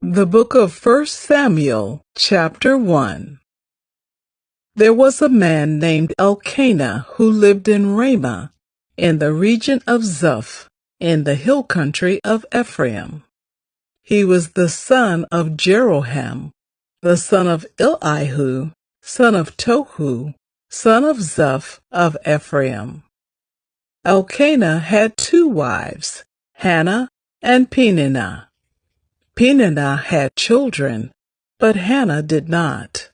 The book of 1 Samuel, chapter 1. There was a man named Elkanah who lived in Ramah, in the region of Zuph, in the hill country of Ephraim. He was the son of Jeroham, the son of Elihu, son of Tohu, son of Zuph of Ephraim. Elkanah had 2 wives, Hannah and Peninnah. Peninnah had children, but Hannah did not.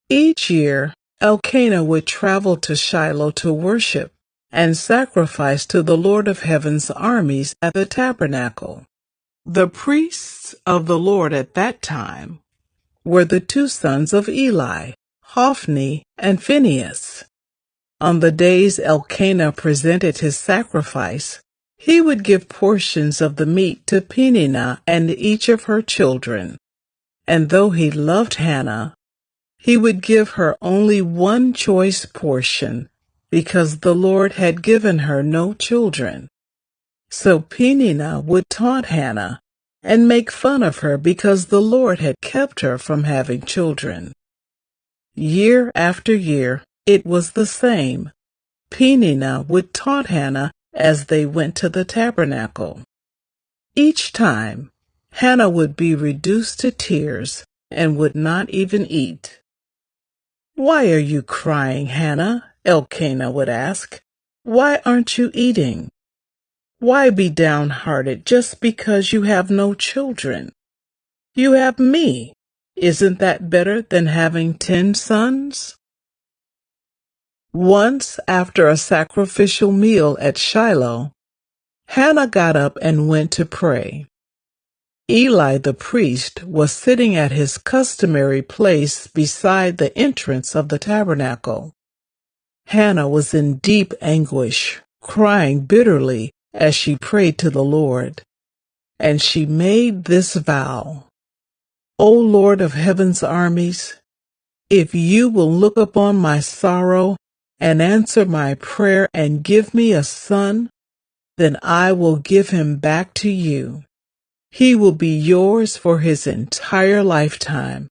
Each year, Elkanah would travel to Shiloh to worship and sacrifice to the Lord of Heaven's armies at the tabernacle. The priests of the Lord at that time were the 2 sons of Eli, Hophni and Phinehas. On the days Elkanah presented his sacrifice, he would give portions of the meat to Peninnah and each of her children, and though he loved Hannah, he would give her only 1 choice portion, because the Lord had given her no children. So Peninnah would taunt Hannah and make fun of her because the Lord had kept her from having children. Year after year, it was the same. Peninnah would taunt Hannah as they went to the tabernacle. Each time, Hannah would be reduced to tears and would not even eat. "Why are you crying, Hannah?" Elkanah would ask. "Why aren't you eating? Why be downhearted just because you have no children? You have me. Isn't that better than having 10 sons?" Once, after a sacrificial meal at Shiloh, Hannah got up and went to pray. Eli the priest was sitting at his customary place beside the entrance of the tabernacle. Hannah was in deep anguish, crying bitterly as she prayed to the Lord, and she made this vow: "O Lord of Heaven's armies, if you will look upon my sorrow and answer my prayer and give me a son, then I will give him back to you. He will be yours for his entire lifetime,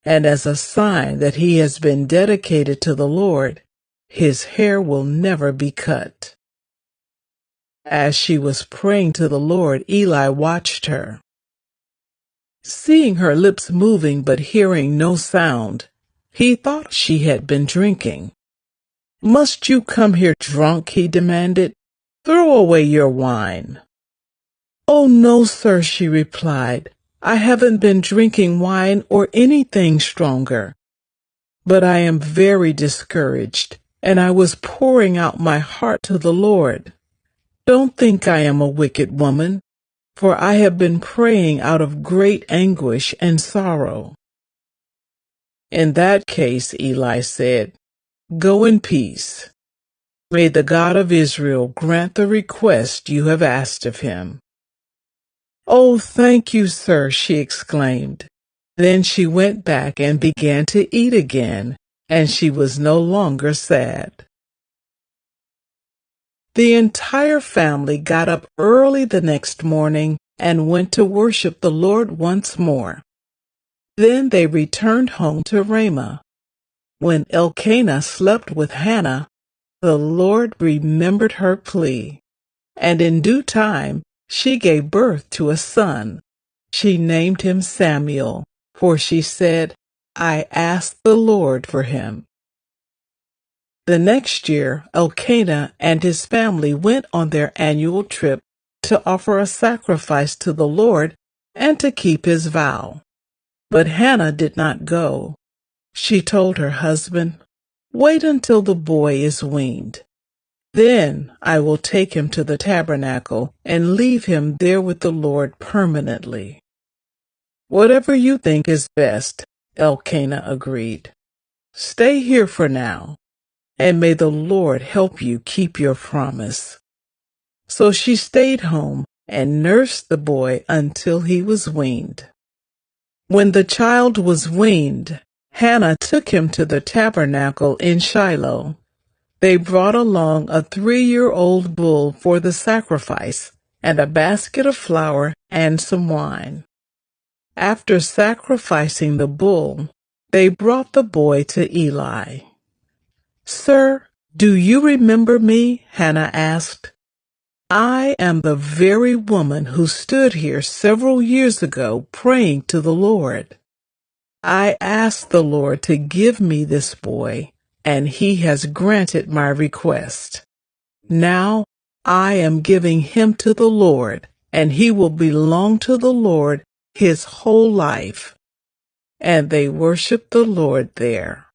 and as a sign that he has been dedicated to the Lord, his hair will never be cut." As she was praying to the Lord, Eli watched her. Seeing her lips moving but hearing no sound, he thought she had been drinking. "Must you come here drunk?" he demanded. "Throw away your wine." "Oh, no, sir," she replied. "I haven't been drinking wine or anything stronger. But I am very discouraged, and I was pouring out my heart to the Lord. Don't think I am a wicked woman, for I have been praying out of great anguish and sorrow." "In that case," Eli said, "go in peace. May the God of Israel grant the request you have asked of him." "Oh, thank you, sir," she exclaimed. Then she went back and began to eat again, and she was no longer sad. The entire family got up early the next morning and went to worship the Lord once more. Then they returned home to Ramah. When Elkanah slept with Hannah, the Lord remembered her plea, and in due time she gave birth to a son. She named him Samuel, for she said, "I asked the Lord for him." The next year, Elkanah and his family went on their annual trip to offer a sacrifice to the Lord and to keep his vow. But Hannah did not go. She told her husband, "Wait until the boy is weaned. Then I will take him to the tabernacle and leave him there with the Lord permanently." "Whatever you think is best," Elkanah agreed. "Stay here for now, and may the Lord help you keep your promise." So she stayed home and nursed the boy until he was weaned. When the child was weaned, Hannah took him to the tabernacle in Shiloh. They brought along a 3-year-old bull for the sacrifice and a basket of flour and some wine. After sacrificing the bull, they brought the boy to Eli. "Sir, do you remember me?" Hannah asked. "I am the very woman who stood here several years ago praying to the Lord. I asked the Lord to give me this boy, and he has granted my request. Now I am giving him to the Lord, and he will belong to the Lord his whole life." And they worshiped the Lord there.